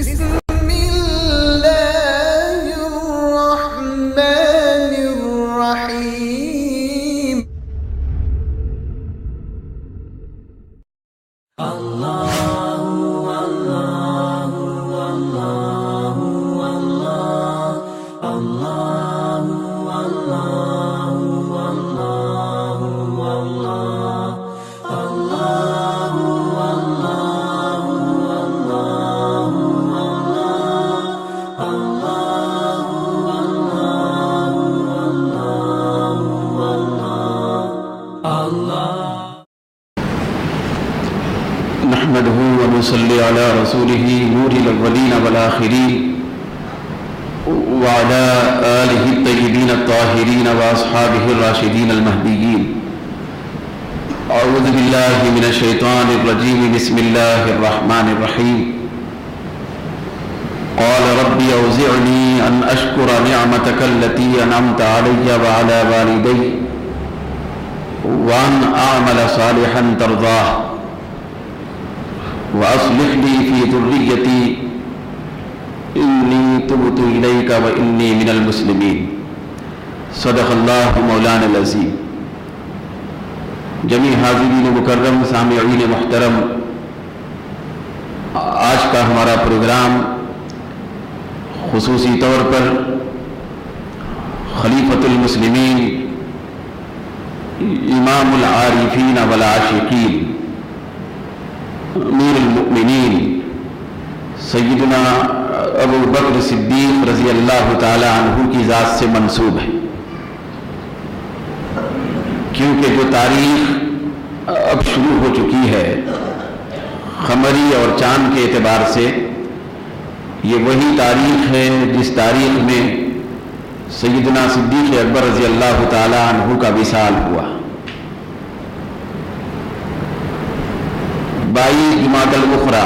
بسم الله الرحمن الرحيم. نحمده ونصلي على رسوله نور الأولين والآخرين وعلى آله الطيبين الطاهرين وأصحابه الراشدين المهديين. أعوذ بالله من الشيطان الرجيم. بسم الله الرحمن الرحيم. قال رب أوزعني أن أشكر نعمتك التي أنعمت علي وعلى والدي وأن أعمل صالحا ترضاه وأصلح لي في ذريتي إني تبت إليك وإني من المسلمين. صدق اللہ مولانا العظیم. جمیع حاضرین مکرم، سامعین محترم، آج کا ہمارا پروگرام خصوصی طور پر خلیفۃ المسلمین، امام العارفین والعاشقین، امیر المؤمنین سیدنا ابو بکر صدیق رضی اللہ تعالی عنہ کی ذات سے منسوب ہے، کیونکہ جو تاریخ اب شروع ہو چکی ہے قمری اور چاند کے اعتبار سے، یہ وہی تاریخ ہے جس تاریخ میں سیدنا صدیق اکبر رضی اللہ تعالی عنہ کا وصال ہوا. 22 جمادی الاخری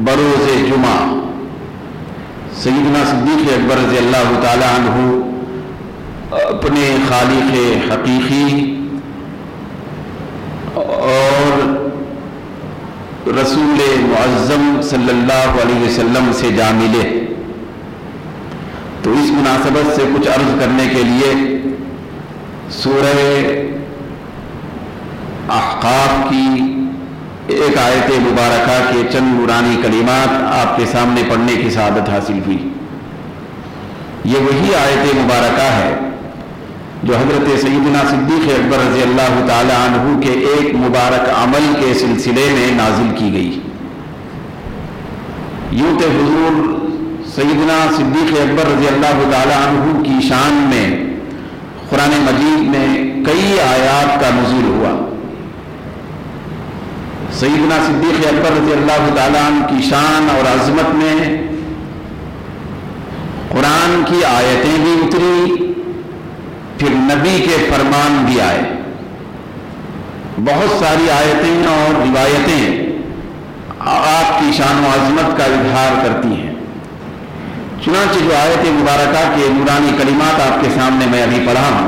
بروز جمعہ سیدنا صدیق اکبر رضی اللہ تعالی عنہ اپنے خالق حقیقی اور رسول معظم صلی اللہ علیہ وسلم سے جا ملے. تو اس مناسبت سے کچھ عرض کرنے کے لیے سورہ احقاف کی ایک آیت مبارکہ کے چند نورانی کلمات آپ کے سامنے پڑھنے کی سعادت حاصل ہوئی. یہ وہی آیت مبارکہ ہے جو حضرت سیدنا صدیق اکبر رضی اللہ تعالی عنہ کے ایک مبارک عمل کے سلسلے میں نازل کی گئی. یوں کہ حضور سیدنا صدیق اکبر رضی اللہ تعالی عنہ کی شان میں قرآن مجید میں کئی آیات کا نزول ہوا. سیدنا صدیق اکبر رضی اللہ تعالیٰ عنہ کی شان اور عظمت میں قرآن کی آیتیں بھی اتری، پھر نبی کے فرمان بھی آئے. بہت ساری آیتیں اور روایتیں آپ کی شان و عظمت کا اظہار کرتی ہیں. چنانچہ جو آیت مبارکہ کے نورانی کلمات آپ کے سامنے میں ابھی پڑھا ہوں،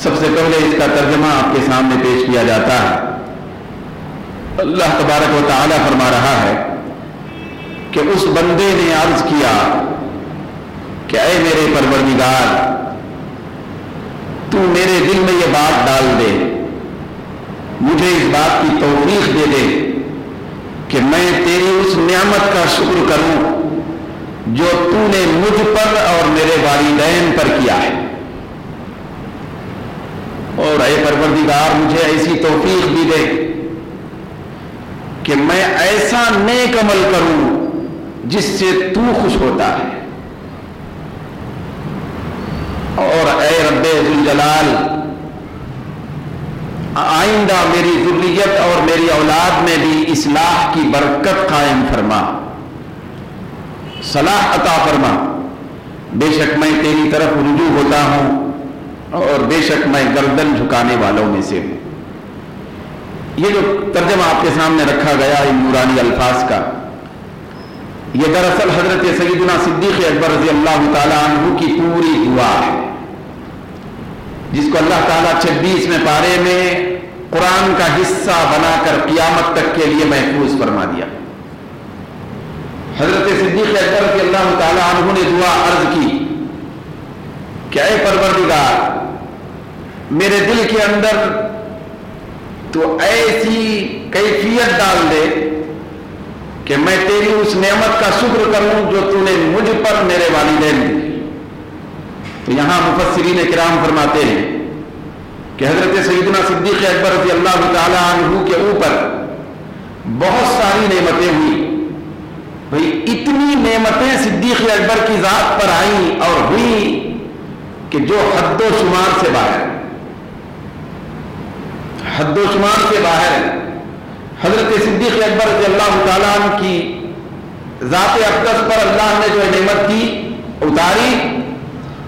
سب سے پہلے اس کا ترجمہ آپ کے سامنے پیش کیا جاتا ہے. اللہ تبارک و تعالی فرما رہا ہے کہ اس بندے نے عرض کیا کہ اے میرے پروردگار، تو میرے دل میں یہ بات ڈال دے، مجھے اس بات کی توفیق دے دے کہ میں تیری اس نعمت کا شکر کروں جو تو نے مجھ پر اور میرے والدین پر کیا ہے. اور اے پروردگار، مجھے ایسی توفیق بھی دے کہ میں ایسا نیک عمل کروں جس سے تو خوش ہوتا ہے. اور اے رب ذوالجلال، آئندہ میری ذریت اور میری اولاد میں بھی اصلاح کی برکت قائم فرما، صلاح عطا فرما. بے شک میں تیری طرف رجوع ہوتا ہوں اور بے شک میں گردن جھکانے والوں میں سے ہوں. یہ جو ترجمہ آپ کے سامنے رکھا گیا ان نورانی الفاظ کا، یہ دراصل حضرت سیدنا صدیق اکبر رضی اللہ تعالی عنہ کی پوری دعا ہے، جس کو اللہ تعالیٰ 26ویں پارے میں قرآن کا حصہ بنا کر قیامت تک کے لیے محفوظ فرما دیا. حضرت صدیق اکبر رضی اللہ تعالی عنہ نے دعا عرض کی کہ اے پروردگار، میرے دل کے اندر تو ایسی کیفیت ڈال دے کہ میں تیری اس نعمت کا شکر کروں جو تو نے مجھ پر میرے والدین دی۔ تو یہاں مفسرین کرام فرماتے ہیں کہ حضرت سیدنا صدیق اکبر رضی اللہ تعالی عنہ کے اوپر بہت ساری نعمتیں ہوئی۔ بھئی اتنی نعمتیں صدیق اکبر کی ذات پر آئیں اور ہوئی کہ جو حد و شمار سے باہر، حد و شمار سے باہر۔ حضرت صدیق اکبر رضی اللہ تعالیٰ عنہ کی ذات اقدس پر اللہ نے جو نعمت کی اتاری،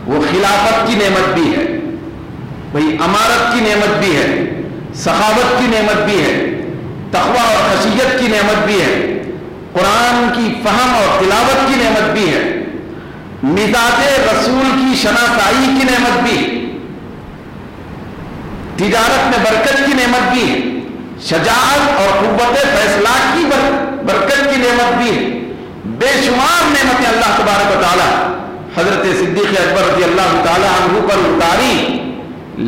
وہ خلافت کی نعمت بھی ہے، بھئی امارت کی نعمت بھی ہے، سخاوت کی نعمت بھی ہے، تقوی اور خشیت کی نعمت بھی ہے، قرآن کی فہم اور تلاوت کی نعمت بھی ہے، مزاج رسول کی شناسائی کی نعمت بھی ہے، تجارت میں برکت کی نعمت بھی ہے، شجاعت اور قوت فیصلہ کی برکت کی نعمت بھی ہے۔ بے شمار نعمتیں اللہ تبارک و تعالی حضرت صدیق اکبر رضی اللہ تعالی عنہ پر اتاری،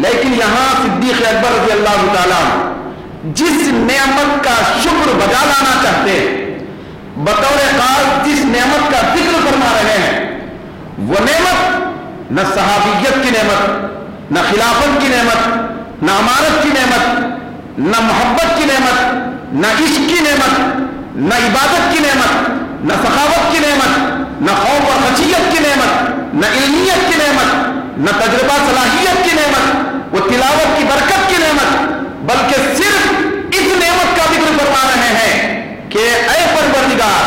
لیکن یہاں صدیق اکبر رضی اللہ تعالی عنہ جس نعمت کا شکر بجا لانا چاہتے ہیں، بطور خاص جس نعمت کا ذکر فرما رہے ہیں، وہ نعمت نہ صحابیت کی نعمت، نہ خلافت کی نعمت، نہ امارت کی نعمت، نہ محبت کی نعمت، نہ عشق کی نعمت، نہ عبادت کی نعمت، نہ سخاوت کی نعمت، نہ خوف اور خشیت کی نعمت، نہ علمیت کی نعمت، نہ تجربہ صلاحیت کی نعمت، وہ تلاوت کی برکت کی نعمت، بلکہ صرف اس نعمت کا ذکر فرما رہے ہیں کہ اے پروردگار،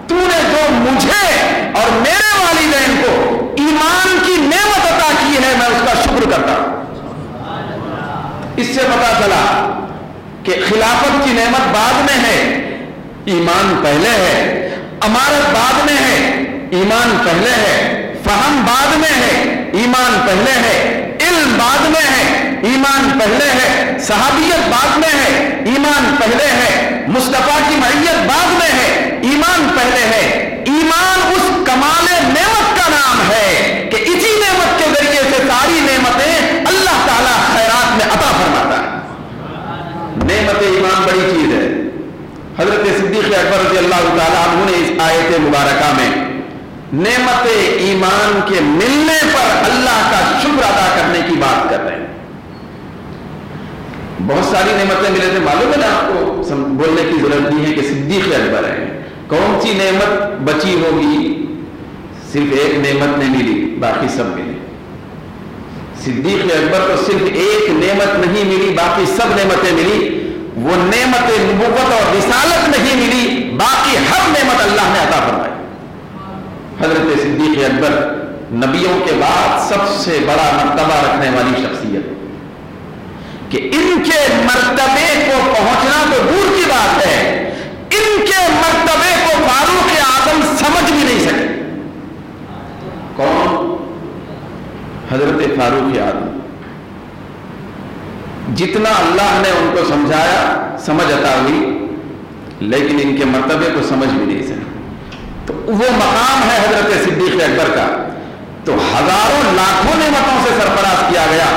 تو نے جو مجھے اور میرے والدین کو ایمان کی نعمت عطا کی ہے، میں اس کا شکر کرتا ہوں۔ اس سے پتا چلا کہ خلافت کی نعمت بعد میں ہے، ایمان پہلے ہے، امارت بعد میں ہے، ایمان پہلے ہے، فہم بعد میں ہے، ایمان پہلے ہے، علم بعد میں ہے، ایمان پہلے ہے، صحابیت بعد میں ہے، ایمان پہلے ہے، مصطفیٰ کی معیت بعد میں ہے، ایمان پہلے ہے۔ ایمان اس کمال نعمت کا نام ہے کہ اسی نعمت کے ذریعے سے ساری نعمتیں اللہ تعالیٰ خیرات میں عطا فرماتا ہے۔ نعمت ایمان بڑی چیز ہے۔ حضرت صدیق اکبر رضی اللہ تعالیٰ عنہ نے اس آیت مبارکہ میں نعمت ایمان کے ملنے پر اللہ کا شکر ادا کرنے کی بات کر رہے ہیں۔ بہت ساری نعمتیں ملے تھے، معلوم ہے نا آپ کو، بولنے کی ضرورت نہیں ہے کہ صدیق اکبر ہے۔ کون سی نعمت بچی ہوگی؟ صرف ایک نعمت نہیں ملی، باقی سب ملی۔ صدیق اکبر کو صرف ایک نعمت نہیں ملی، باقی سب نعمتیں ملی۔ وہ نعمت نبوت اور رسالت نہیں ملی، باقی ہر نعمت اللہ نے عطا فرمائی۔ حضرت صدیق اکبر نبیوں کے بعد سب سے بڑا مرتبہ رکھنے والی شخصیت کہ ان کے مرتبے کو پہنچنا تو دور کی بات ہے، ان کے مرتبے کو فاروق اعظم سمجھ بھی نہیں سکے۔ کون؟ حضرت فاروق اعظم۔ جتنا اللہ نے ان کو سمجھایا، سمجھ عطا ہوئی، لیکن ان کے مرتبے کو سمجھ بھی نہیں سکے۔ تو وہ مقام ہے حضرت صدیق اکبر کا، تو ہزاروں لاکھوں نعمتوں سے سرفراز کیا گیا،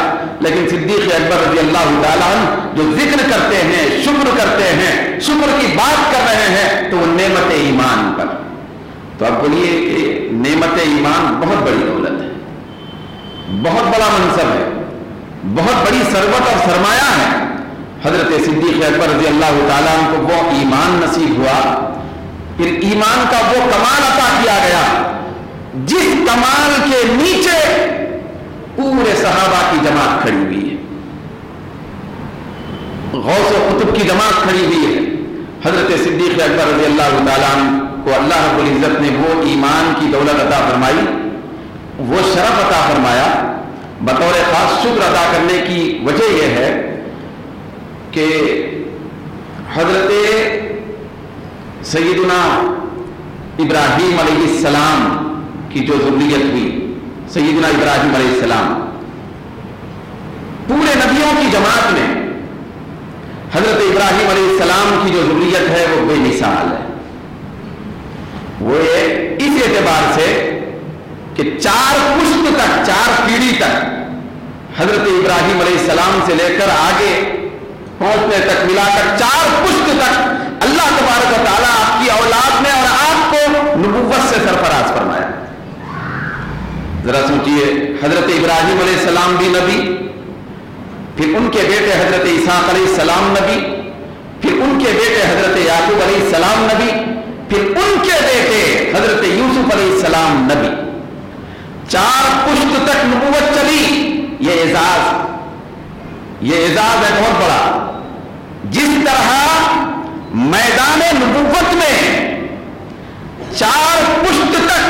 لیکن صدیق اکبر رضی اللہ تعالیٰ عنہ جو ذکر کرتے ہیں، شکر کرتے ہیں، شکر کی بات کر رہے ہیں، تو وہ نعمت ایمان پر۔ تو اب بولیے کہ نعمت ایمان بہت بڑی دولت ہے، بہت بڑا منصب ہے، بہت بڑی ثروت اور سرمایہ ہے۔ حضرت صدیق اکبر رضی اللہ تعالیٰ عنہ کو وہ ایمان نصیب ہوا، پھر ایمان کا وہ کمال عطا کیا گیا جس کمال کے نیچے پورے صحابہ کی جماعت کھڑی ہوئی ہے، غوث و قطب کی جماعت کھڑی ہوئی ہے۔ حضرت صدیق اکبر رضی اللہ تعالیٰ عنہ کو اللہ رب العزت نے وہ ایمان کی دولت عطا فرمائی، وہ شرف عطا فرمایا۔ بطور خاص شکر ادا کرنے کی وجہ یہ ہے کہ حضرت سیدنا ابراہیم علیہ السلام کی جو ذریت ہوئی، سیدنا ابراہیم علیہ السلام، پورے نبیوں کی جماعت میں حضرت ابراہیم علیہ السلام کی جو ذریت ہے وہ بے مثال ہے۔ وہ اس اعتبار سے کہ 4 پشت تک، 4 پیڑھی تک حضرت ابراہیم علیہ السلام سے لے کر آگے پہنچنے تک ملا کر 4 پشت تک اللہ تبارک و تعالیٰ آپ کی اولاد میں اور آپ کو نبوت سے سرفراز فرمایا۔ ذرا سوچئے، حضرت ابراہیم علیہ السلام بھی نبی، پھر ان کے بیٹے حضرت اسحاق علیہ السلام نبی، پھر ان کے بیٹے حضرت یعقوب علیہ السلام نبی، پھر ان کے بیٹے حضرت یوسف علیہ السلام نبی۔ 4 پشت تک نبوت چلی۔ یہ اعزاز ہے بہت بڑا۔ جس طرح میدان نبوت میں 4 پشت تک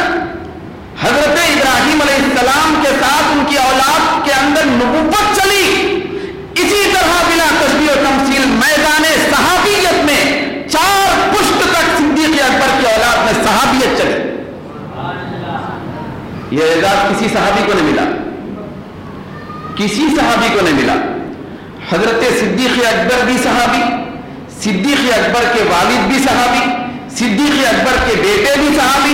حضرت ابراہیم علیہ السلام کے ساتھ ان کی اولاد کے اندر نبوت چلی، اسی طرح بلا تشبیہ و تمثیل میدان صحابیت میں 4 پشت تک صدیق اکبر کی اولاد میں صحابیت چلی۔ یہ اعزاز کسی صحابی کو نہیں ملا، کسی صحابی کو نہیں ملا۔ حضرت صدیق اکبر بھی صحابی، صدیق اکبر کے والد بھی صحابی، صدیق اکبر کے بیٹے بھی صحابی،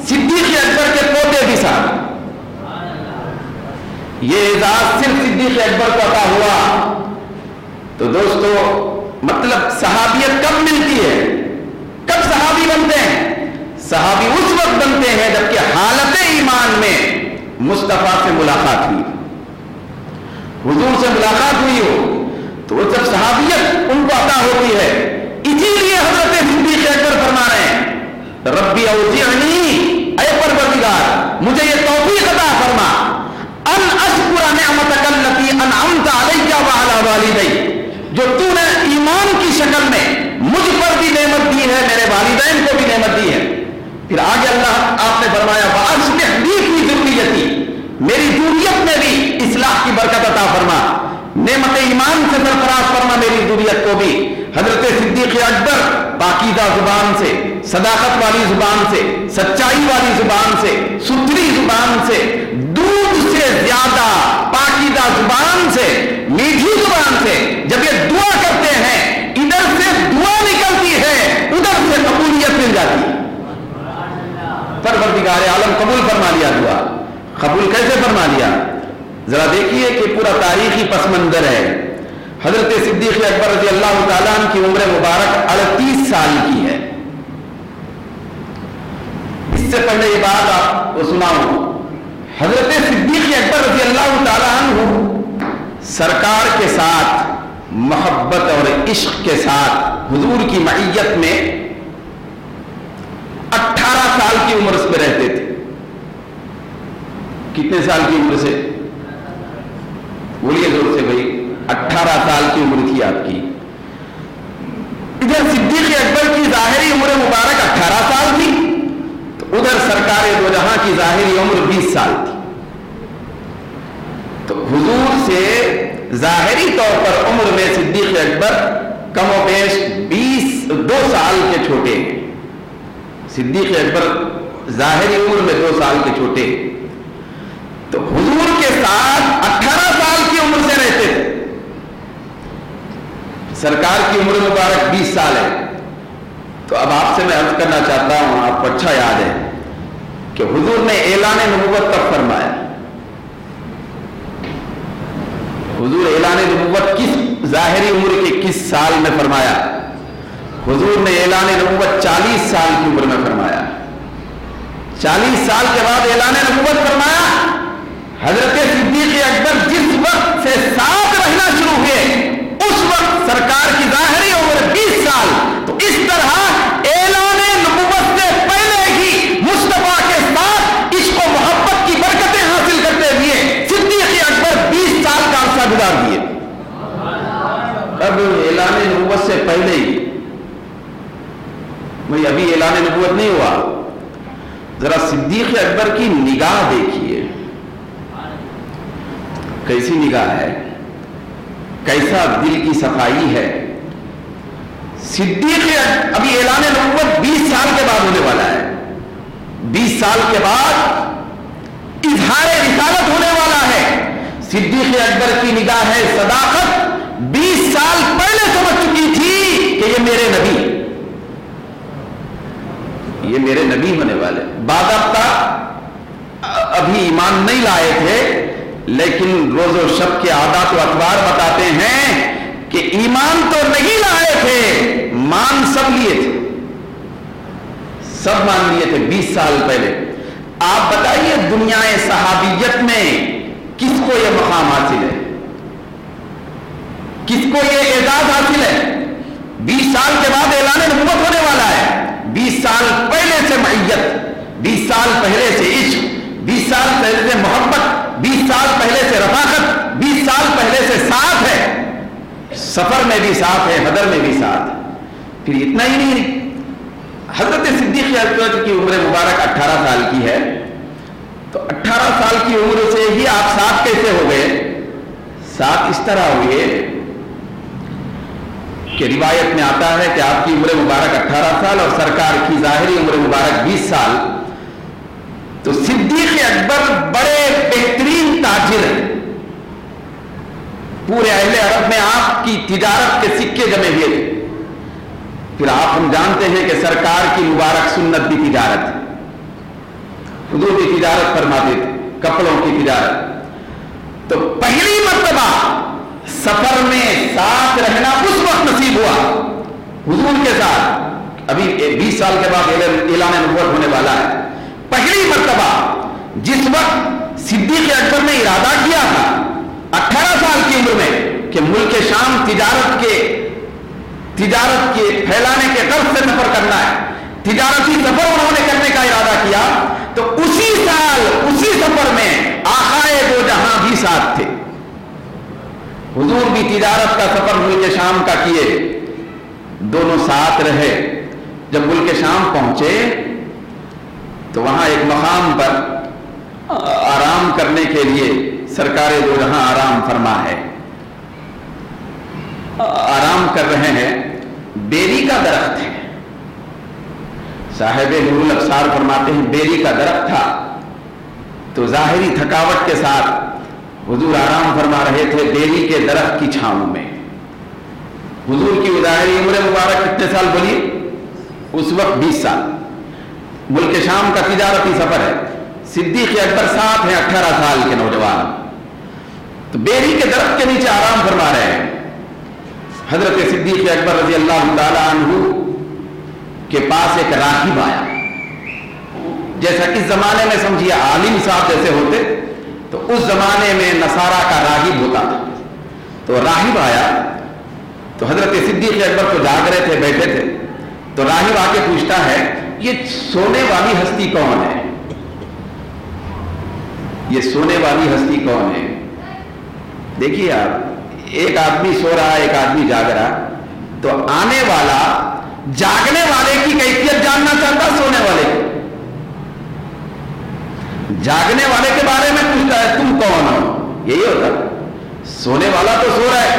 صدیق اکبر کے پوتے بھی صحابی۔ یہ اعزاز صرف صدیق اکبر کو عطا ہوا۔ تو دوستو، مطلب صحابیت کب ملتی ہے، کب صحابی بنتے ہیں؟ صحابی اس وقت بنتے ہیں جبکہ حالت ایمان میں مصطفیٰ سے ملاقات ہوئی، حضور سے ملاقات ہوئی ہو، تو وہ جب صحابیت ان کو عطا ہوتی ہے۔ اسی لیے حضرت صدیق اکبر فرما رہے ہیں، ربی اوزعنی، اے پروردگار مجھے یہ توفیق عطا فرما، ان اشکر نعمتک التی انعمت علی وعلی والدی، جو تو نے ایمان کی شکل میں مجھ پر بھی نعمت دی ہے، میرے والدین کو بھی نعمت دی ہے۔ پھر آگے اللہ آپ نے فرمایا وَأَصْلِحْ لِي فِي ذُرِّيَّتِي، میری ذریت میں بھی اصلاح کی برکت عطا فرما، نعمت ایمان سے سرفراز فرما میری ذریت کو بھی۔ حضرت صدیق اکبر پاکیزہ زبان سے، صداقت والی زبان سے، سچائی والی زبان سے، ستھری زبان سے، دودھ سے زیادہ پاکیزہ زبان سے، میٹھی زبان سے جب یہ دعا کرتے ہیں، ادھر سے دعا نکلتی ہے، ادھر سے قبولیت مل جاتی ہے۔ پروردگار عالم قبول فرما لیا دعا۔ قبول کیسے فرما لیا؟ ذرا دیکھیے کہ پورا تاریخی پس منظر ہے۔ حضرت صدیق اکبر رضی اللہ تعالیٰ عنہ کی عمر مبارک 38 سال کی ہے۔ اس سے پہلے یہ بات آپ کو سناؤں، حضرت صدیق اکبر رضی اللہ تعالیٰ عنہ سرکار کے ساتھ محبت اور عشق کے ساتھ حضور کی معیت میں 18 سال کی عمر میں رہتے تھے۔ کتنے سال کی عمر سے؟ بولیے زور سے بھائی، 18 سال کی عمر تھی آپ کی۔ ادھر صدیق اکبر کی ظاہری عمر مبارک 18 سال تھی، تو ادھر سرکار دو جہاں کی ظاہری عمر 20 سال تھی۔ تو حضور سے ظاہری طور پر عمر میں صدیق اکبر کم و بیش 2 سال کے چھوٹے ہیں۔ صدیق اکبر ظاہری عمر میں 2 سال کے چھوٹے، تو حضور کے ساتھ 18 سال کی عمر سے رہتے تھے۔ سرکار کی عمر مبارک 20 سال ہے۔ تو اب آپ سے میں عرض کرنا چاہتا ہوں، آپ کو اچھا یاد ہے کہ حضور نے اعلان نبوت کب فرمایا؟ حضور اعلان نبوت کس ظاہری عمر کے کس سال میں فرمایا؟ حضور نے اعلان نبوت 40 سال کی عمر میں فرمایا۔ 40 سال کے بعد اعلان نبوت فرمایا۔ حضرت صدیق اکبر جس وقت سے ساتھ رہنا شروع ہوئے، اس وقت سرکار کی ظاہری عمر 20 سال۔ تو اس طرح اعلان نبوت سے پہلے ہی مصطفیٰ کے ساتھ عشق و محبت کی برکتیں حاصل کرتے ہوئے صدیق اکبر 20 سال کا عرصہ گزار دیے۔ اب اعلان نبوت سے پہلے ہی، بھئی ابھی اعلان نبوت نہیں ہوا، ذرا صدیق اکبر کی نگاہ دیکھیے، کیسی نگاہ ہے، کیسا دل کی صفائی ہے۔ صدیق ابھی اعلان نبوت 20 سال کے بعد ہونے والا ہے، 20 سال کے بعد اظہار رسالت ہونے والا ہے۔ صدیق اکبر کی نگاہ ہے صداقت 20 سال پہلے سمجھ چکی تھی کہ یہ میرے نبی، یہ میرے نبی ہونے والے. باضابطہ ابھی ایمان نہیں لائے تھے, لیکن روز و شب کے عادات و اطوار بتاتے ہیں کہ ایمان تو نہیں لائے تھے, مان سب لیے تھے, سب مان لیے تھے 20 سال پہلے. آپ بتائیے دنیا صحابیت میں کس کو یہ مقام حاصل ہے, کس کو یہ اعزاز حاصل ہے؟ 20 سال کے بعد اعلان نبوت ہونے والا ہے. 20 سال پہلے سے معیت, 20 سال پہلے سے عشق, 20 سال پہلے سے محبت, 20 سال پہلے سے رفاقت, 20 سال پہلے سے ساتھ ہے, سفر میں بھی ساتھ ہے, حضر میں بھی ساتھ. پھر اتنا ہی نہیں, حضرت صدیق اکبر کی عمر مبارک 18 سال کی ہے, تو 18 سال کی عمر سے ہی آپ ساتھ کیسے ہو گئے؟ ساتھ اس طرح ہوئے کہ روایت میں آتا ہے کہ آپ کی عمر مبارک 18 سال اور سرکار کی ظاہری عمر مبارک 20 سال. تو صدیق اکبر بڑے بہترین تاجر ہیں, پورے اہل عرب میں آپ کی تجارت کے سکے جمے ہوئے تھے. پھر آپ ہم جانتے ہیں کہ سرکار کی مبارک سنت بھی تجارت ہے, حضور بھی تجارت فرماتے تھے, کپڑوں کی تجارت. تو پہلی مرتبہ سفر میں ساتھ رہنا اس وقت نصیب ہوا حضور کے ساتھ. ابھی 20 سال کے بعد اعلان نبوت ہونے والا ہے. پہلی مرتبہ جس وقت صدیق اکبر نے ارادہ کیا تھا 18 سال کی عمر میں کہ ملک شام تجارت کے پھیلانے کے غرض سے سفر کرنا ہے, تجارتی سفر انہوں نے کرنے کا ارادہ کیا, تو اسی سال اسی سفر میں آقائے دو جہاں بھی ساتھ تھے. حضور بھی تجارت کا سفر ملک شام کا کیے, دونوں ساتھ رہے. جب ملک شام پہنچے تو وہاں ایک مقام پر آرام کرنے کے لیے سرکار دو جہاں آرام فرما ہے, آرام کر رہے ہیں. بیری کا درخت ہے, صاحب نور الابصار فرماتے ہیں بیری کا درخت تھا. تو ظاہری تھکاوٹ کے ساتھ حضور آرام فرما رہے تھے بیری کے درخت کی چھاؤں میں. حضور کی ظاہری عمر مبارک کتنے سال بولیے؟ اس وقت 20 سال. ملک شام کا تجارتی سفر ہے, صدیق اکبر ساتھ ہیں 18 سال کے نوجوان. تو بیری کے درخت کے نیچے آرام فرما رہے ہیں. حضرت صدیق اکبر رضی اللہ تعالی عنہ کے پاس ایک راہب آیا. جیسا کہ اس زمانے میں سمجھیے عالم صاحب جیسے ہوتے, تو اس زمانے میں نصارہ کا راہب ہوتا تھا. تو راہب آیا تو حضرت صدیق اکبر تو جاگ رہے تھے, بیٹھے تھے. تو راہب آ کے پوچھتا ہے یہ سونے والی ہستی کون ہے؟ یہ سونے والی ہستی کون ہے؟ دیکھیے آپ, ایک آدمی سو رہا, ایک آدمی جاگ رہا, تو آنے والا جاگنے والے کی کیفیت جاننا چاہتا, سونے والے کی. جاگنے والے کے بارے میں پوچھتا ہے تم کون ہو, یہی ہوتا. سونے والا تو سو رہا ہے,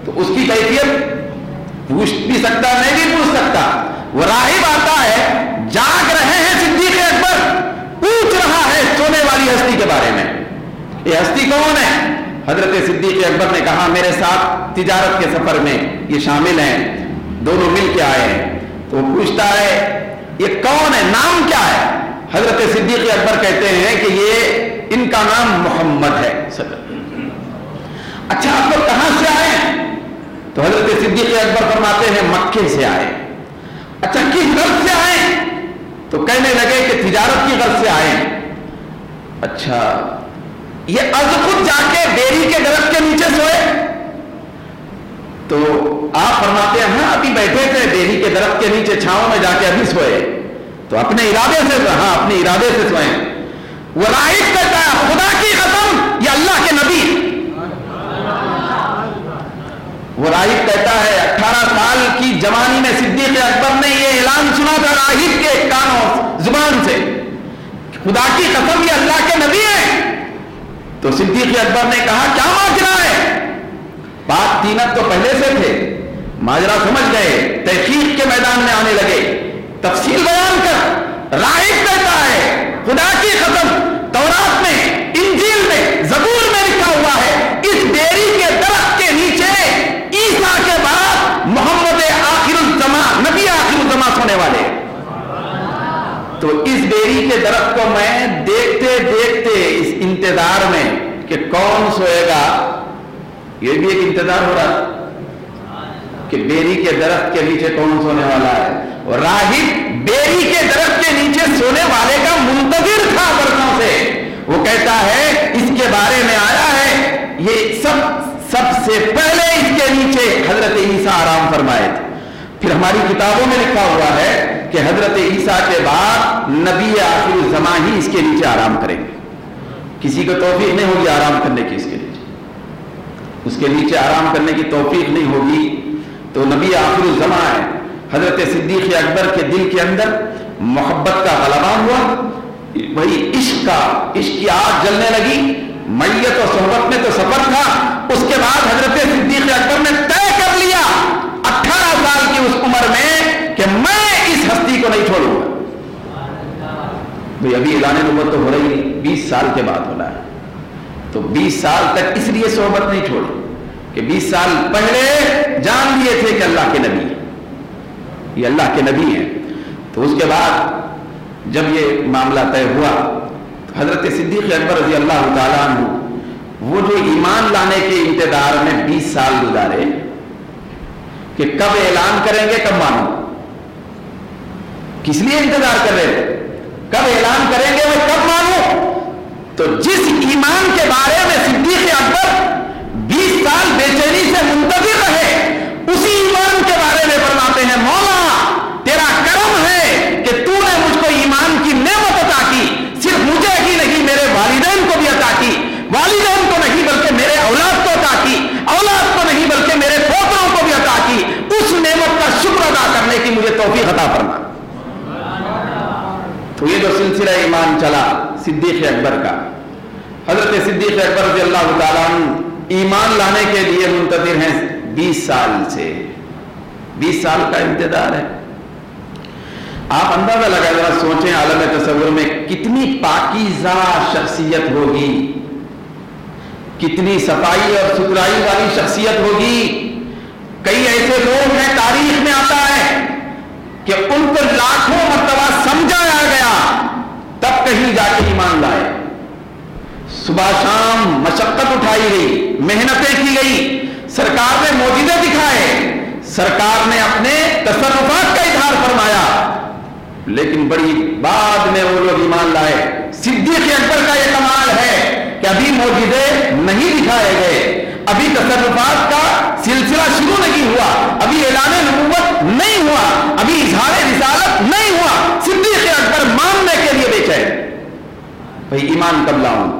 تو اس کی کیفیت پوچھ بھی سکتا, نہیں بھی پوچھ سکتا. وہ راہب آتا ہے, جاگ رہے ہیں صدیق اکبر, پوچھ رہا ہے سونے والی ہستی کے بارے میں, یہ ہستی کون ہے؟ حضرت صدیق اکبر نے کہا میرے ساتھ تجارت کے سفر میں یہ شامل ہیں, دونوں مل کے آئے ہیں. تو وہ پوچھتا ہے یہ کون ہے, نام کیا ہے؟ حضرت صدیق اکبر کہتے ہیں کہ یہ ان کا نام محمد ہے. اچھا آپ لوگ کہاں سے آئے؟ تو حضرت صدیق اکبر فرماتے ہیں مکے سے آئے. اچھا کس غرض سے آئے؟ تو کہنے لگے کہ تجارت کی غرض سے آئے. اچھا یہ از خود جا کے بیری کے درخت کے نیچے سوئے؟ تو آپ فرماتے ہیں ہاں ابھی بیٹھے تھے بیری کے درخت کے نیچے چھاؤں میں جا کے ابھی سوئے. تو اپنے ارادے سے, ہاں اپنے ارادے سے سوئے. وہ راہب کہتا ہے خدا کی قسم یہ اللہ کے نبی. وہ راہب کہتا ہے 18 سال کی جوانی میں صدیق اکبر نے یہ اعلان سنا تھا راہب کے کانوں زبان سے, خدا کی قسم یہ اللہ کے نبی ہیں. تو صدیق اکبر نے کہا کیا ماجرا ہے؟ بات تینت تو پہلے سے تھے, ماجرا سمجھ گئے, تحقیق کے میدان میں آنے لگے, تفصیل بیان کر. راہب کہتا ہے خدا کی قسم تورات میں, انجیل میں, زبور میں لکھا ہوا ہے اس بیری کے درخت کے نیچے عیسیٰ کے بعد محمد آخر الزمان, نبی آخر الزمان سونے والے. تو اس بیری کے درخت کو میں دیکھتے دیکھتے اس انتظار میں کہ کون سوئے گا، یہ بھی ایک انتظار ہو رہا کہ بیری کے درخت کے نیچے کون سونے والا ہے، اور راہب بیری کے درخت کے نیچے سونے والے کا منتظر تھا برسوں سے۔ وہ کہتا ہے اس کے بارے میں آیا ہے، یہ سب سے پہلے اس کے نیچے حضرت عیسیٰ آرام فرمائے تھے۔ پھر ہماری کتابوں میں لکھا ہوا ہے کہ حضرت عیسیٰ کے بعد نبی آخر الزمان ہی اس کے نیچے آرام کریں گے، کسی کو توفیق نہیں ہوگی آرام کرنے کی، اس کے نیچے آرام کرنے کی توفیق نہیں ہوگی۔ تو نبی آخر الزمان ہے، حضرت صدیق اکبر کے دل کے اندر محبت کا غلبہ ہوا، وہی عشق کی آگ جلنے لگی، میت و صحبت میں تو سفر تھا۔ اس کے بعد حضرت صدیق اکبر نے طے کر لیا 18 سال کی اس عمر میں کہ میں اس ہستی کو نہیں چھوڑوں گا۔ بھئی ابھی اعلان نبوت تو ہو رہی ہے، 20 سال کے بعد ہونا ہے، تو 20 سال تک اس لیے صحبت نہیں چھوڑی کہ 20 سال پہلے جان لیے تھے کہ اللہ کے نبی ہیں، یہ اللہ کے نبی ہیں۔ تو اس کے بعد جب یہ معاملہ طے ہوا تو حضرت صدیق اکبر رضی اللہ تعالیٰ عنہ وہ جو ایمان لانے کے انتظار میں 20 سال گزارے کہ کب اعلان کریں گے، کب مانو، کس لیے انتظار کر رہے تھے، کب اعلان کریں گے وہ کب مانو۔ تو جس ایمان کے بارے میں صدیق اکبر 20 سال بے چینی سے منتظر رہے، اسی ایمان کے بارے میں فرماتے ہیں مولا تیرا کرم ہے کہ تو نے مجھ کو ایمان کی نعمت عطا کی، صرف مجھے ہی نہیں میرے والدین کو بھی عطا کی، والدین کو نہیں بلکہ میرے اولاد کو عطا کی، اولاد کو نہیں بلکہ میرے پوتروں کو بھی عطا کی، اس نعمت کا شکر ادا کرنے کی مجھے توفیق عطا فرما۔ تو یہ جو سلسلہ ایمان چلا صدیق اکبر کا، حضرت صدیق اکبر رضی اللہ تعالیٰ عنہ ایمان لانے کے لیے منتظر ہیں 20 سال سے، 20 سال کا انتظار ہے۔ آپ اندازہ لگائیں، ذرا سوچیں عالم تصور میں کتنی پاکیزہ شخصیت ہوگی، کتنی صفائی اور ستھرائی والی شخصیت ہوگی۔ کئی ایسے لوگ ہیں تاریخ میں آتا ہے کہ ان کو لاکھوں مرتبہ سمجھایا گیا تب کہیں جا کے ایمان لائے، صبح شام مشقت اٹھائی گئی، محنتیں کی گئی، سرکار نے معجزے دکھائے، سرکار نے اپنے تصرفات کا اظہار فرمایا، لیکن بڑی بعد میں وہ لوگ ایمان لائے۔ صدیق اکبر کا یہ کمال ہے کہ ابھی معجزے نہیں دکھائے گئے، ابھی تصرفات کا سلسلہ شروع نہیں ہوا، ابھی اعلان نبوت نہیں ہوا، ابھی اظہار رسالت نہیں ہوا، صدیق اکبر ماننے کے لیے بے چین، بھئی ایمان کب لاؤں۔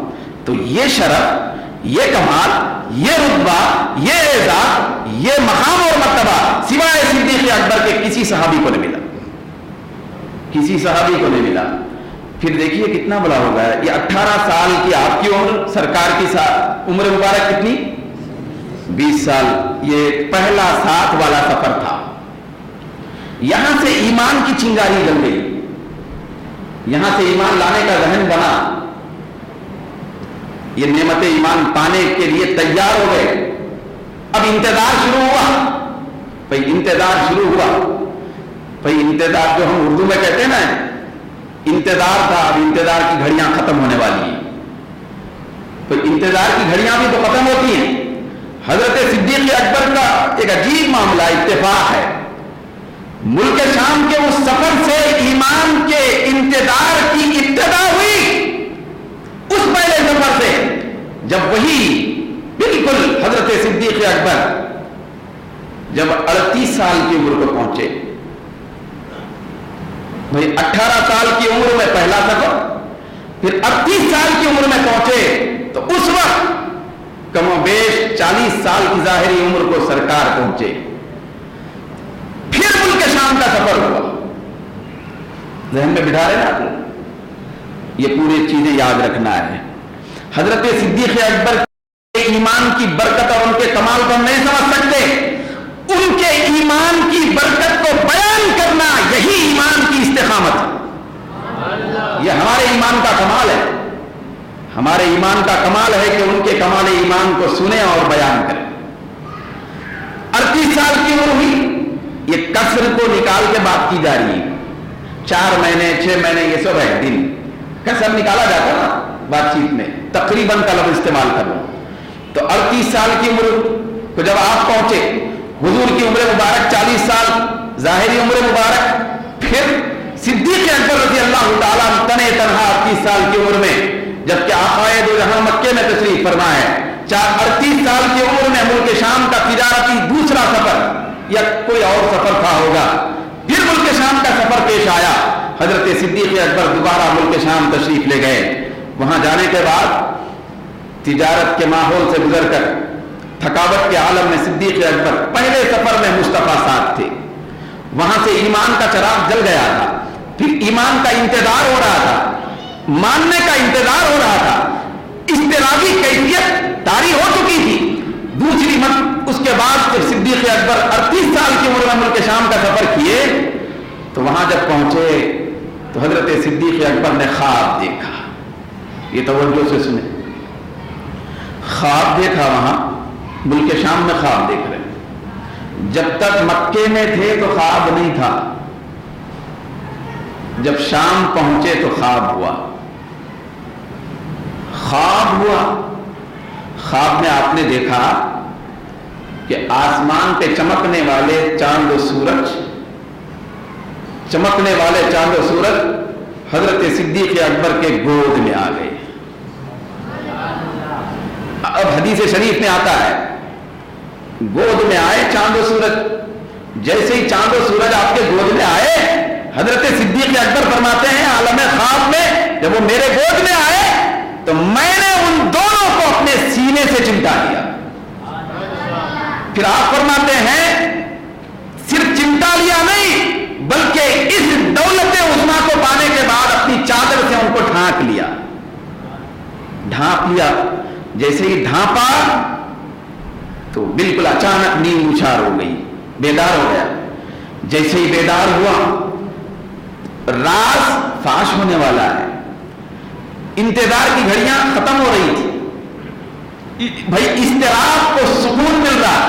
تو یہ شرف، یہ کمال، یہ رتبہ، یہ اعزاز، یہ مقام اور مرتبہ سوائے صدیق اکبر کے کسی صحابی کو نہیں ملا، کسی صحابی کو نہیں ملا۔ پھر دیکھیے کتنا بڑا ہو گیا، یہ 18 سال کی آپ کی عمر، سرکار کی عمر مبارک کتنی، 20 سال۔ یہ پہلا ساتھ والا سفر تھا، یہاں سے ایمان کی چنگاری جل گئی، یہاں سے ایمان لانے کا ذہن بنا، یہ نعمت ایمان پانے کے لیے تیار ہو گئے۔ اب انتظار شروع ہوا، بھئی انتظار شروع ہوا، بھئی انتظار جو ہم اردو میں کہتے ہیں نا، انتظار تھا، اب انتظار کی گھڑیاں ختم ہونے والی ہیں، تو انتظار کی گھڑیاں بھی تو ختم ہوتی ہیں۔ حضرت صدیق اکبر کا ایک عجیب معاملہ اتفاق ہے، ملک شام کے اس سفر سے ایمان کے انتظار کی ابتدا ہوئی، اس پہلے سفر سے جب وہی بالکل حضرت صدیق اکبر جب 38 سال کی عمر کو پہنچے، بھئی 18 سال کی عمر میں پہلا سفر، پھر 38 سال کی عمر میں پہنچے، تو اس وقت کم و بیش 40 سال کی ظاہری عمر کو سرکار پہنچے، پھر ملک شام کا سفر ہوا۔ ذہن میں بٹھا رہے نا، یہ پوری چیزیں یاد رکھنا ہے۔ حضرت صدیق اکبر کے ایمان کی برکت اور ان کے کمال کو ہم نہیں سمجھ سکتے، ان کے ایمان کی برکت کو بیان کرنا یہی ایمان کی استقامت ہے۔ یہ ہمارے ایمان کا کمال ہے، ہمارے ایمان کا کمال ہے کہ ان کے کمال ایمان کو سنیں اور بیان کریں۔ 38 سال کی عمر ہوئی، یہ کسر کو نکال کے بات کی جا رہی ہے، 4 مہینے 6 مہینے یہ سب ہے دن کیسا نکالا جاتا نا بات چیت میں، تقریباً کا لفظ استعمال کر لوں تو 38 سال کی عمر کو جب آپ پہنچے، حضور کی عمر مبارک 40 سال ظاہری عمر مبارک، پھر صدیق اکبر رضی اللہ تعالیٰ تنے تنہا 38 سال کی عمر میں، جبکہ آقائے دو جہاں مکے میں تشریف فرما ہے، 38 سال کی عمر میں ملک شام کا تجارتی دوسرا سفر یا کوئی اور سفر تھا ہوگا، پھر ملک شام کا سفر پیش آیا، حضرت صدیق اکبر دوبارہ ملک شام تشریف لے گئے۔ وہاں جانے کے بعد تجارت کے ماحول سے گزر کر تھکاوٹ کے عالم میں صدیق اکبر پہلے سفر میں مصطفیٰ ساتھ تھے، وہاں سے ایمان کا چراغ جل گیا تھا، پھر ایمان کا انتظار ہو رہا تھا، ماننے کا انتظار ہو رہا تھا، اضطرابی کیفیت طاری ہو چکی تھی۔ دوسری مرتبہ اس کے بعد جب صدیق اکبر 38 سال کی عمر میں ملک شام کا سفر کیے تو وہاں جب پہنچے تو حضرت صدیق اکبر نے خواب دیکھا، یہ توجہ سے سنیں، خواب دیکھا، وہاں ملک شام میں خواب دیکھ رہے ہیں۔ جب تک مکے میں تھے تو خواب نہیں تھا، جب شام پہنچے تو خواب ہوا۔ خواب ہوا، خواب میں آپ نے دیکھا کہ آسمان پہ چمکنے والے چاند و سورج، چمکنے والے چاند و سورج حضرت صدیق اکبر کے گود میں آ گئے۔ اب حدیث شریف میں آتا ہے گود میں آئے چاند و سورج، جیسے ہی چاند و سورج آپ کے گود میں آئے، حضرت صدیق اکبر فرماتے ہیں عالم خواب میں جب وہ میرے گود میں آئے تو میں نے ان دونوں کو اپنے سینے سے چمٹا لیا۔ پھر آپ فرماتے ہیں صرف چمٹا لیا نہیں بلکہ اس دولت عظمیٰ کو پانے کے بعد اپنی چادر سے ان کو ڈھانپ لیا۔ ڈھانپ لیا، جیسے ہی ڈھانپا تو بالکل اچانک نیند اچھار ہو گئی، بیدار ہو گیا۔ جیسے ہی بیدار ہوا، راز فاش ہونے والا ہے، انتظار کی گھڑیاں ختم ہو رہی تھی، بھائی اضطراب کو سکون مل رہا،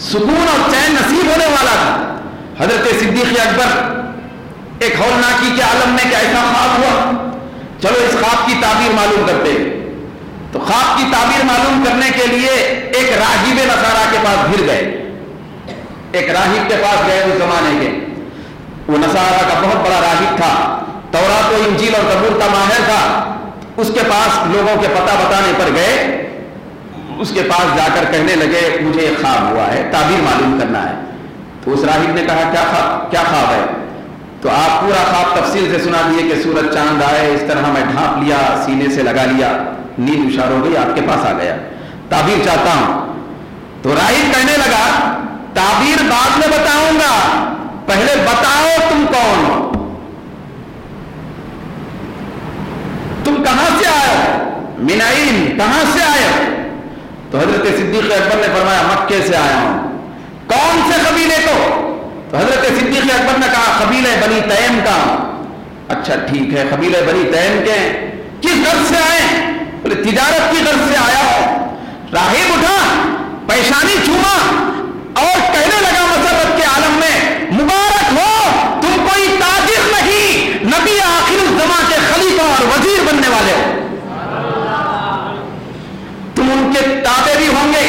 سکون اور چین نصیب ہونے والا تھا۔ حضرت صدیق اکبر ایک ہولناکی کے عالم میں کیسا خواب ہوا، چلو اس خواب کی تعبیر معلوم کرتے ہیں۔ تو خواب کی تعبیر معلوم کرنے کے لیے ایک راہب نصارہ کے پاس پھر گئے، ایک راہب کے پاس گئے اس زمانے کے، وہ نصارہ کا بہت بڑا راہب تھا، تورات و انجیل اور زبور کا ماہر تھا۔ اس کے پاس لوگوں کے پتہ بتانے پر گئے، اس کے پاس جا کر کہنے لگے مجھے ایک خواب ہوا ہے، تعبیر معلوم کرنا ہے۔ تو اس راہب نے کہا کیا خواب ہے؟ تو آپ پورا خواب تفصیل سے سنا دیے کہ سورج چاند آئے، اس طرح میں ڈھانپ لیا، سینے سے لگا لیا، نیند اشار ہو گئی، آپ کے پاس آ گیا، تعبیر چاہتا ہوں۔ تو راہب کہنے لگا تعبیر بعد میں بتاؤں گا، پہلے بتاؤ تم کون ہو، تم کہاں سے آئے ہو، من عین، کہاں سے آئے ہو؟ تو حضرت صدیق اکبر نے فرمایا مکے سے آیا ہوں۔ کون سے قبیلے کو؟ تو حضرت صدیق اکبر نے کہا قبیلہ بنی تیم کا۔ اچھا ٹھیک ہے، قبیلہ بنی تیم کے کس غرض سے آئے؟ بولے تجارت کی غرض سے آیا ہو۔ راہب اٹھا، پیشانی چوما اور کہنے لگا مسرت کے عالم میں مبارک ہو، تم کوئی تاجر نہیں، نبی آخر الزمان کے خلیفہ اور وزیر بننے والے ہو، تم ان کے تابع بھی ہوں گے،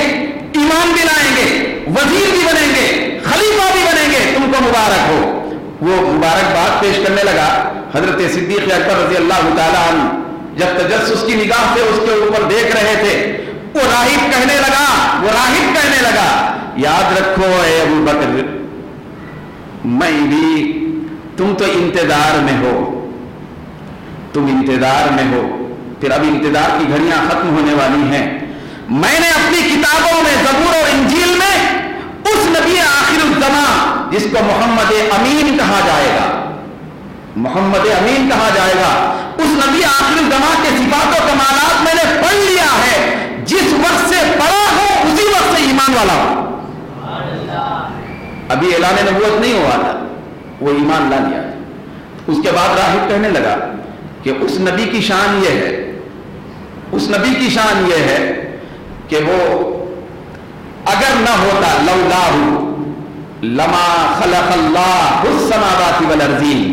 ایمان بھی لائیں گے، وزیر بھی بنیں گے، خلیفہ بھی بنیں گے، تم کو مبارک ہو۔ وہ مبارکباد پیش کرنے لگا۔ حضرت صدیق اکبر رضی اللہ تعالیٰ عنہ جب تجسس کی نگاہ سے اس کے اوپر دیکھ رہے تھے، وہ راہب کہنے لگا یاد رکھو اے ابو بکر، میں بھی، تم تو انتظار میں ہو، تم انتظار میں ہو، پھر اب انتظار کی گھڑیاں ختم ہونے والی ہیں۔ میں نے اپنی کتابوں میں زبور اور انجیل میں اس نبی آخر الزمان جس کو محمد امین کہا جائے گا، محمد امین کہا جائے گا، اس نبی آخر الزمان کے صفات و کمالات میں نے پڑھ لیا ہے، جس وقت سے پڑھا ہوں اسی وقت سے ایمان والا ہوں۔ ابھی اعلان نبوت نہیں ہوا تھا، وہ ایمان لا لیا۔ اس کے بعد راہب کہنے لگا کہ اس نبی کی شان یہ ہے، اس نبی کی شان یہ ہے کہ وہ اگر نہ ہوتا لولا لما خلق اللہ السماوات والارضین،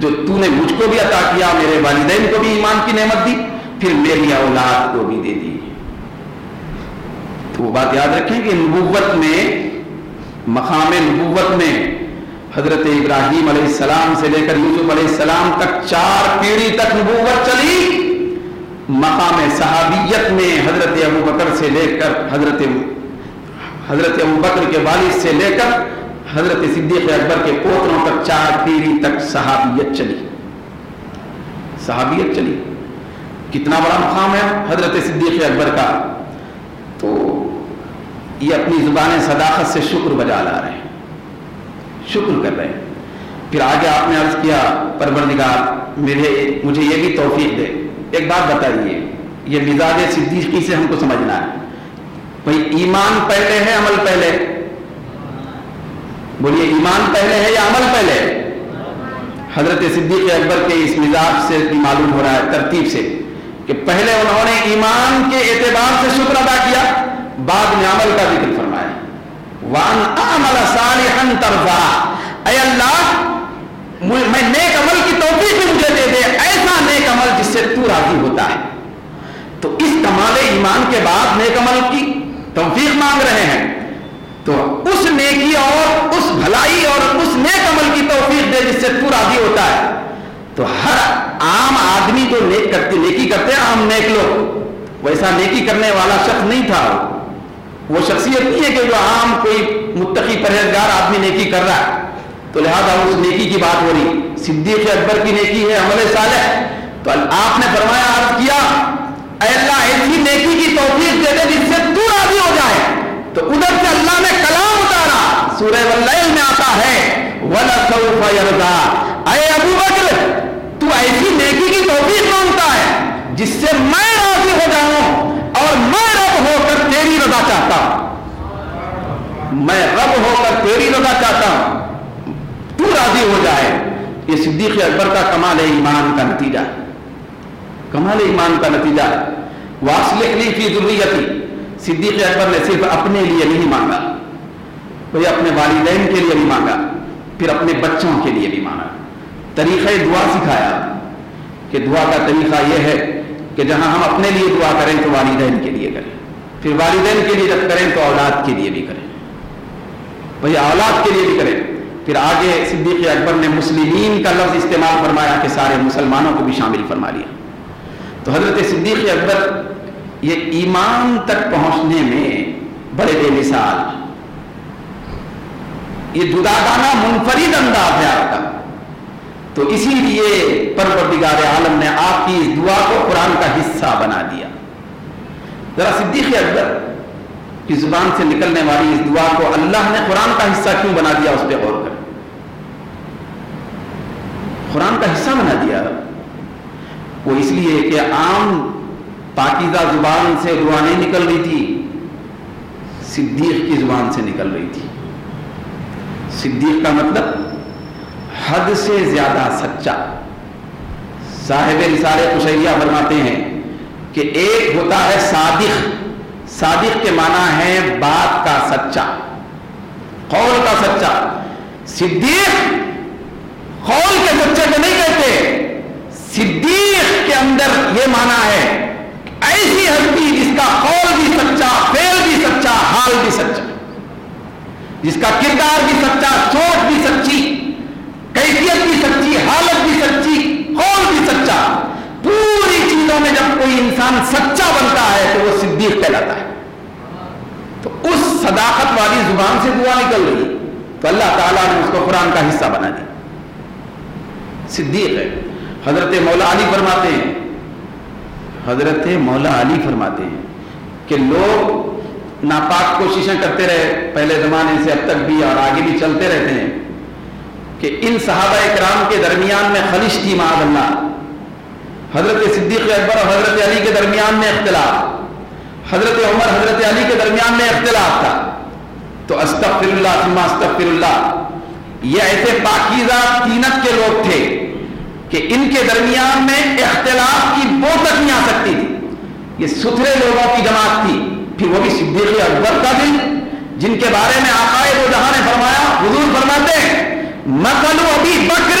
جو تو نے مجھ کو بھی عطا کیا, میرے والدین کو بھی ایمان کی نعمت دی, پھر میری اولاد کو بھی دے دی. تو وہ بات یاد رکھیں کہ نبوت میں, مقام نبوت میں حضرت ابراہیم علیہ السلام سے لے کر یوسف علیہ السلام تک 4 پیڑھی تک نبوت چلی. مقام صحابیت میں حضرت ابو بکر سے لے کر حضرت ابو بکر کے والد سے لے کر حضرت صدیق اکبر کے پوتروں تک 4 پیڑھی تک صحابیت چلی. صحابیت چلی. کتنا بڑا مقام ہے حضرت صدیق اکبر کا. تو یہ اپنی زبان صداقت سے شکر بجا لا رہے ہیں, شکر کر رہے ہیں. پھر آگے آپ نے عرض کیا پروردگار مجھے یہ بھی توفیق دے. ایک بات بتائیے, یہ مزاج صدیقی سے ہم کو سمجھنا ہے. بھئی ایمان پہلے ہے عمل پہلے؟ بولیے ایمان پہلے ہے یا عمل پہلے؟ حضرت صدیق اکبر کے اس مزاج سے بھی معلوم ہو رہا ہے, ترتیب سے, کہ پہلے انہوں نے ایمان کے اعتبار سے شکر ادا کیا, بعد میں عمل کا ذکر فرمایا. وَأَنْ أَعْمَلَ صَالِحًا تَرْضَاهُ, اے اللہ میں نیک عمل کی توفیق بھی مجھے دے دے, ایسا نیک عمل جس سے تو راضی ہوتا ہے. تو اس کمال ایمان کے بعد نیک عمل کی توفیق مانگ رہے ہیں. تو اس نیکی اور اس بھلائی اور اس نیک عمل کی توفیق دے جس سے تو راضی ہوتا ہے. تو ہر عام آدمی جو نیکی کرتے ہیں, عام نیک لوگ, ویسا نیکی کرنے والا شخص نہیں تھا. وہ شخصیت نہیں ہے کہ جو عام کوئی متقی پرہیزگار آدمی نیکی کر رہا ہے, تو لہذا اس نیکی کی بات ہو رہی. صدیق اکبر کی نیکی ہے عمل صالح. تو آپ نے فرمایا, عرض کیا اے اللہ ایسی نیکی کی توفیق دے دے جس سے تو راضی ہو جائے. تو ادھر سے اللہ نے کلام اتارا, سورہ واللیل میں آتا ہے وَلَسَوْفَ يَرْضَىٰ, اے ابو بکر تو ایسی نیکی کی توفیق مانگتا ہے جس سے میں راضی ہو جاؤں, اور میں رب ہو کر تیری رضا چاہتا ہوں. میں رب ہو کر تیری رضا چاہتا ہوں, تو راضی ہو جائے. یہ صدیق اکبر کا کمال ایمان کا نتیجہ, کمال ایمان کا نتیجہ. وَأَصْلِحْ لِي فِي ذُرِّيَّتِي, صدیق اکبر نے صرف اپنے لیے نہیں مانگا, کوئی اپنے والدین کے لیے بھی مانگا, پھر اپنے بچوں کے لیے بھی مانگا. طریقہ دعا سکھایا کہ دعا کا طریقہ یہ ہے کہ جہاں ہم اپنے لیے دعا کریں تو والدین کے لیے کریں, پھر والدین کے لیے جب کریں تو اولاد کے لیے بھی کریں, بھئی اولاد کے لیے بھی کریں. پھر آگے صدیق اکبر نے مسلمین کا لفظ استعمال فرمایا کہ سارے مسلمانوں کو بھی شامل فرما لیا. تو حضرت صدیق اکبر یہ ایمان تک پہنچنے میں بڑے بے مثال, یہ جداگانہ منفرد انداز ہے آپ کا. تو اسی لیے پروردگار عالم نے آپ کی اس دعا کو قرآن کا حصہ بنا دیا. ذرا صدیق اکبر کی زبان سے نکلنے والی اس دعا کو اللہ نے قرآن کا حصہ کیوں بنا دیا, اس پہ غور کریں. قرآن کا حصہ بنا دیا وہ اس لیے کہ عام پاکیزہ زبان سے دعا نہیں نکل رہی تھی, صدیق کی زبان سے نکل رہی تھی. صدیق کا مطلب حد سے زیادہ سچا. صاحب رسالہ قشیریہ فرماتے ہیں کہ ایک ہوتا ہے صادق, صادق کے معنی ہے بات کا سچا, قول کا سچا. صدیق قول کے سچے کو نہیں کہتے, صدیق کے اندر یہ معنی ہے ایسی ہستی جس کا قول بھی سچا, فعل بھی سچا, حال بھی سچا, جس کا کردار بھی سچا, سوچ بھی سچی, کیفیت بھی سچی, حالت بھی سچی, قول بھی سچا. پوری چیزوں میں جب کوئی انسان سچا بنتا ہے تو وہ صدیق کہلاتا ہے. تو اس صداقت والی زبان سے دعا نکل رہی تو اللہ تعالیٰ نے اس کو قرآن کا حصہ بنا دیا. صدیق ہے. حضرت مولا علی فرماتے ہیں, حضرت مولا علی فرماتے ہیں کہ لوگ ناپاک کوششیں کرتے رہے پہلے زمانے سے اب تک بھی اور آگے بھی چلتے رہتے ہیں کہ ان صحابہ کرام کے درمیان میں خلش تھی معاذ اللہ. حضرت صدیق اکبر اور حضرت علی کے درمیان میں اختلاف, حضرت عمر حضرت علی کے درمیان میں اختلاف تھا. تو استغفر اللہ ثم استغفر اللہ, یہ ایسے پاکیزہ طینت کے لوگ تھے کہ ان کے درمیان میں اختلاف کی بو تک نہیں آ سکتی تھی. یہ ستھرے لوگوں کی جماعت تھی. پھر وہ بھی صدیق اکبر کا دل, جن کے بارے میں آقائے دو جہاں نے فرمایا, حضور فرماتے ہیں مثل ابی بکر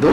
2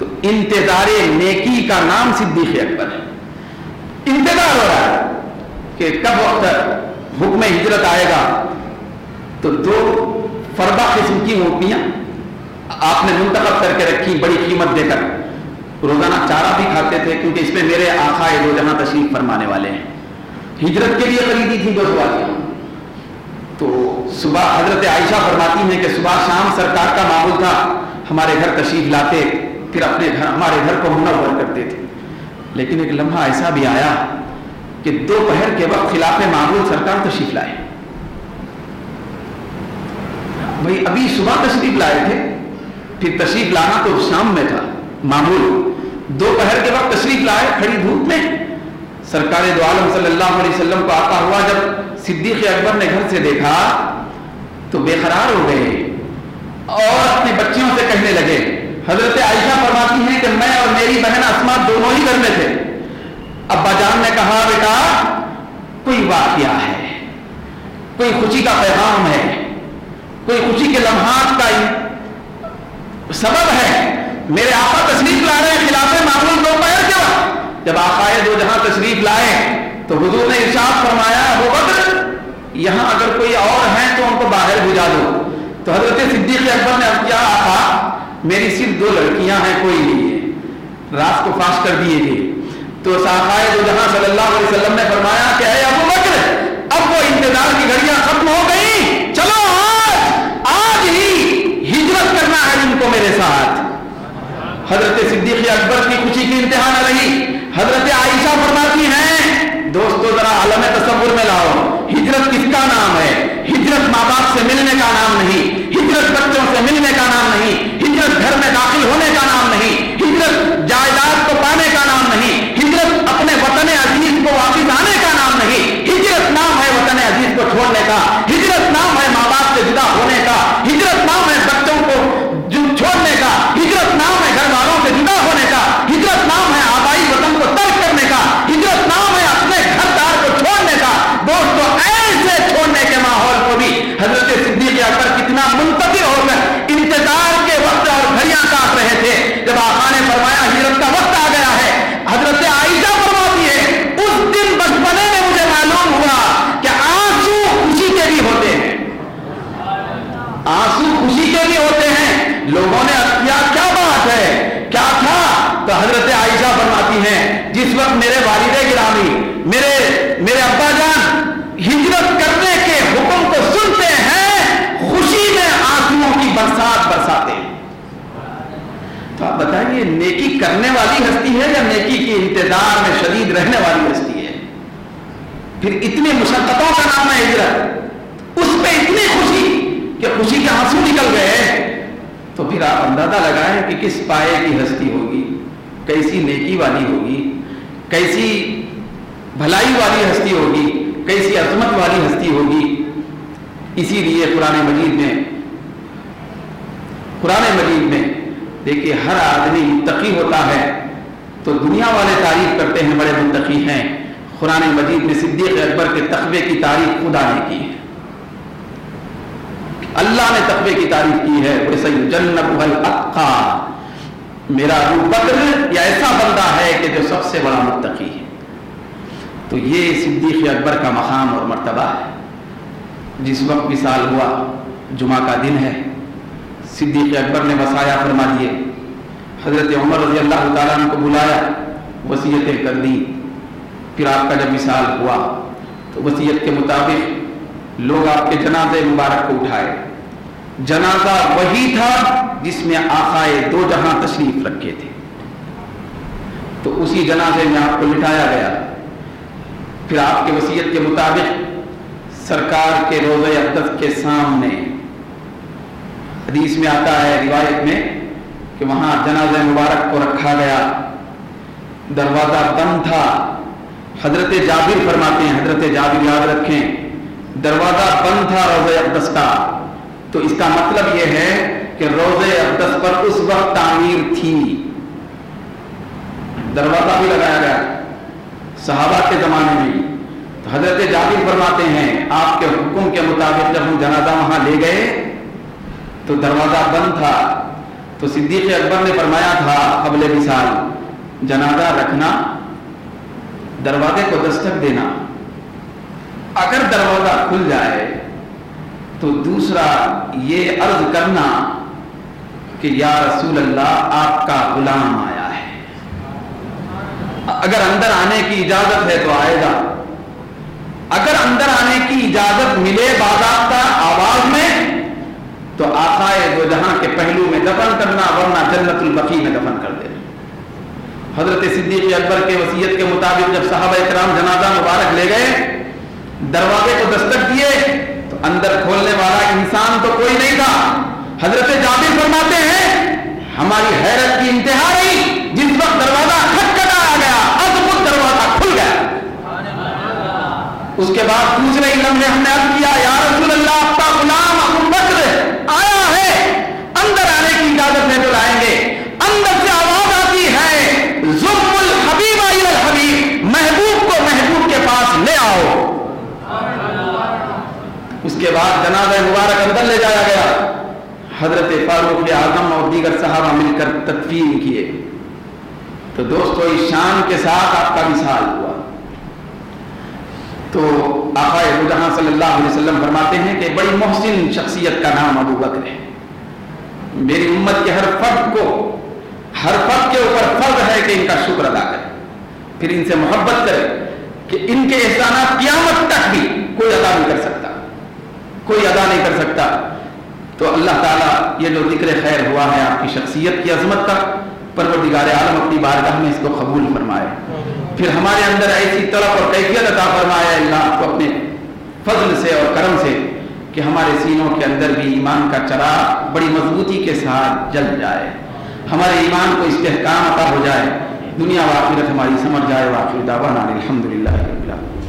تو انتظار نیکی کا نام صدیق اکبر ہے. انتظار ہو رہا ہے کہ کب وقت حکم ہجرت آئے گا. تو 2 فردہ قسم کی اونٹنیاں آپ نے منتخب کر کے رکھی بڑی قیمت دے کر. روزانہ چارہ بھی کھاتے تھے کیونکہ اس میں میرے آقا دو جہاں تشریف فرمانے والے ہیں. ہجرت کے لیے خریدی تھی 2 سواریاں. تو صبح حضرت عائشہ فرماتی ہیں کہ صبح شام سرکار کا معمول تھا ہمارے گھر تشریف لاتے, پھر اپنے گھر ہمارے گھر کو منور کرتے تھے. لیکن ایک لمحہ ایسا بھی آیا کہ دوپہر کے وقت خلاف معمول سرکار تشریف لائے. بھائی ابھی صبح تشریف لائے تھے, پھر تشریف لانا تو شام میں تھا معمول, دوپہر کے وقت تشریف لائے کھڑی دھوپ میں. سرکار دو عالم صلی اللہ علیہ وسلم کو آتا ہوا جب صدیق اکبر نے گھر سے دیکھا تو بے قرار ہو گئے اور اپنے بچیوں سے کہنے لگے. حضرت عائشہ فرماتی ہیں کہ میں اور میری بہن اسما دونوں ہی گھر میں تھے. ابا جان نے کہا بیٹا کوئی واقعہ ہے, کوئی خوشی کا پیغام ہے, کوئی خوشی کے لمحات کا سبب ہے. میرے آقا تشریف لا رہے ہیں خلاف معمول دوپہر کے وقت. جب آقا دو جہاں تشریف لائے تو حضور نے ارشاد فرمایا ابو بکر یہاں اگر کوئی اور ہیں تو ان کو باہر بھجا دو. تو حضرت صدیق اکبر نے کیا آقا میری صرف 2 لڑکیاں ہیں, کوئی نہیں ہے, رات کو فاش کر دیے گے. تو آقا دو جہاں صلی اللہ علیہ وسلم نے فرمایا کہ اے ابو بکر اب وہ انتظار کی گھڑیاں ختم ہو گئی, چلو آج ہی ہجرت کرنا ہے ان کو میرے ساتھ. حضرت صدیق اکبر کی خوشی کی انتہا نہ رہی. حضرت عائشہ فرماتی ہیں دوستو ذرا عالم تصور میں لاؤ, ہجرت کس کا نام ہے؟ ہجرت ماں باپ سے ملنے کا نام نہیں, ہجرت بچوں سے ملنے کا نام نہیں, ہجرت گھر میں داخل ہونے کا نام نہیں, ہجرت جائیداد کو پانے کا نام نہیں, ہجرت اپنے وطن عزیز کو واپس آنے کا نام نہیں. ہجرت نام ہے وطن عزیز کو چھوڑنے کا, ہجرت نام ہے ماں باپ سے جدا ہونے کا, ہجرت نام ہے بچوں کو چھوڑنے کا, ہجرت نام ہے گھر والوں سے جدا ہونے کا, ہجرت نام ہے آبائی وطن کو ترک کرنے کا, ہجرت نام ہے اپنے گھر دار کو چھوڑنے کا. دوستو ایسے چھوڑنے کے ماحول کو بھی حضرت صدیق اکبر کتنا منتظر ہو کر انتظار کے وقت اور گھڑیاں کاٹ رہے تھے. جب آقا نے فرمایا ہجرت کا وقت آ گیا ہے, حضرت عائشہ فرماتی ہے اس دن بچپنے میں مجھے معلوم ہوا کہ آنسو خوشی کے بھی ہوتے ہیں, آنسو خوشی کے بھی ہوتے ہیں. لوگوں نے کیا کیا بات ہے, کیا تھا؟ تو حضرت عائشہ فرماتی ہیں جس وقت میرے والد گرامی میرے ابا جان ہجرت کرنے کے حکم کو سنتے ہیں خوشی میں آنسوؤں کی برسات برساتے ہیں. تو آپ بتائیے نیکی کرنے والی ہستی ہے یا نیکی کی انتظار میں شدید رہنے والی ہستی ہے؟ پھر اتنی مشقتوں کا نام ہے ہجرت, اس پہ اتنی خوشی کہ خوشی کے آنسو نکل گئے. تو پھر آپ اندازہ لگائیں کہ کس پائے کی ہستی ہوگی, کیسی نیکی والی ہوگی, کیسی بھلائی والی ہستی ہوگی, کیسی عظمت والی ہستی ہوگی. اسی لیے قرآن مجید میں دیکھیے ہر آدمی متقی ہوتا ہے تو دنیا والے تعریف کرتے ہیں بڑے متقی ہیں. قرآن مجید میں صدیق اکبر کے تقوی کی تعریف خدا نے کی ہے, اللہ نے تقوی کی تعریف کی ہے. وَسَيُجَنَّبُهَا الْأَتْقَى, میرا ابو بکر یہ ایسا بندہ ہے کہ جو سب سے بڑا متقی ہے. تو یہ صدیق اکبر کا مقام اور مرتبہ ہے. جس وقت وصال ہوا جمعہ کا دن ہے, صدیق اکبر نے وصایا فرما دیے. حضرت عمر رضی اللہ تعالیٰ عنہ کو بلایا, وصیتیں کر دی. پھر آپ کا جب وصال ہوا تو وصیت کے مطابق لوگ آپ کے جنازے مبارک کو اٹھائے. جنازہ وہی تھا جس میں آقا دو جہاں تشریف رکھے تھے, تو اسی جنازے میں آپ کو لٹایا گیا. پھر آپ کے وصیت کے مطابق سرکار کے روضہ اقدس کے سامنے, حدیث میں آتا ہے روایت میں کہ وہاں جنازہ مبارک کو رکھا گیا, دروازہ بند تھا. حضرت جابر فرماتے ہیں, حضرت جابر یاد رکھیں, دروازہ بند تھا روضہ اقدس کا. تو اس کا مطلب یہ ہے کہ روضہ اقدس پر اس وقت تعمیر تھی, دروازہ بھی لگایا گیا صحابہ کے زمانے میں. تو حضرت جابر فرماتے ہیں آپ کے حکم کے مطابق جب ہم جنازہ وہاں لے گئے تو دروازہ بند تھا. تو صدیق اکبر نے فرمایا تھا قبل وصال، جنازہ رکھنا، دروازے کو دستک دینا، اگر دروازہ کھل جائے تو دوسرا یہ عرض کرنا کہ یا رسول اللہ آپ کا غلام آیا ہے، اگر اندر آنے کی اجازت ہے تو آئے گا، اگر اندر آنے کی اجازت ملے باضابطہ آواز میں تو آقائے دو جہاں کے پہلو میں دفن کرنا، ورنہ جنت البقیع میں دفن کر دینا۔ حضرت صدیق اکبر کے وصیت کے مطابق جب صحابہ کرام جنازہ مبارک لے گئے، دروازے کو دستک دیے تو اندر کھولنے والا انسان تو کوئی نہیں تھا۔ حضرت جابر فرماتے ہیں ہماری حیرت کی انتہا نہیں، جس وقت دروازہ کھٹکھٹایا گیا ادبھت دروازہ کھل گیا۔ اس کے بعد دوسرے لمحے ہم نے عرض کیا یا رسول اللہ آپ کا غلام ابو بکر آیا ہے، اندر آنے کی اجازت میں تو لائیں گے۔ اندر سے آواز آتی ہے ضم الحبیب الی الحبیب، محبوب کو محبوب کے پاس لے آؤ۔ اس کے بعد جنازہ مبارک اندر لے جایا گیا، حضرت فاروق اعظم اور دیگر صحابہ مل کر تدفین کیے۔ تو دوستو اس شان کے ساتھ آپ کا وصال ہوا۔ تو آقا دو جہاں صلی اللہ علیہ وسلم فرماتے ہیں کہ بڑی محسن شخصیت کا نام ابو بکر ہے، میری امت کے ہر فرد کے اوپر فرض ہے کہ ان کا شکر ادا کرے، پھر ان سے محبت کرے کہ ان کے احسانات قیامت تک بھی کوئی ادا نہیں کر سکتا، کوئی ادا نہیں کر سکتا۔ تو اللہ تعالیٰ یہ جو ذکر خیر ہوا ہے آپ کی شخصیت کی عظمت کا، پروردگار عالم اپنی بارگاہ میں اس کو قبول فرمائے، پھر ہمارے اندر ایسی طلب اور کیفیت عطا فرمائے اللہ کو اپنے فضل سے اور کرم سے کہ ہمارے سینوں کے اندر بھی ایمان کا چراغ بڑی مضبوطی کے ساتھ جل جائے، ہمارے ایمان کو استحکام عطا ہو جائے، دنیا و آخرت ہماری سمجھ جائے۔ وآخر دعوانا الحمدللہ رب العالمین۔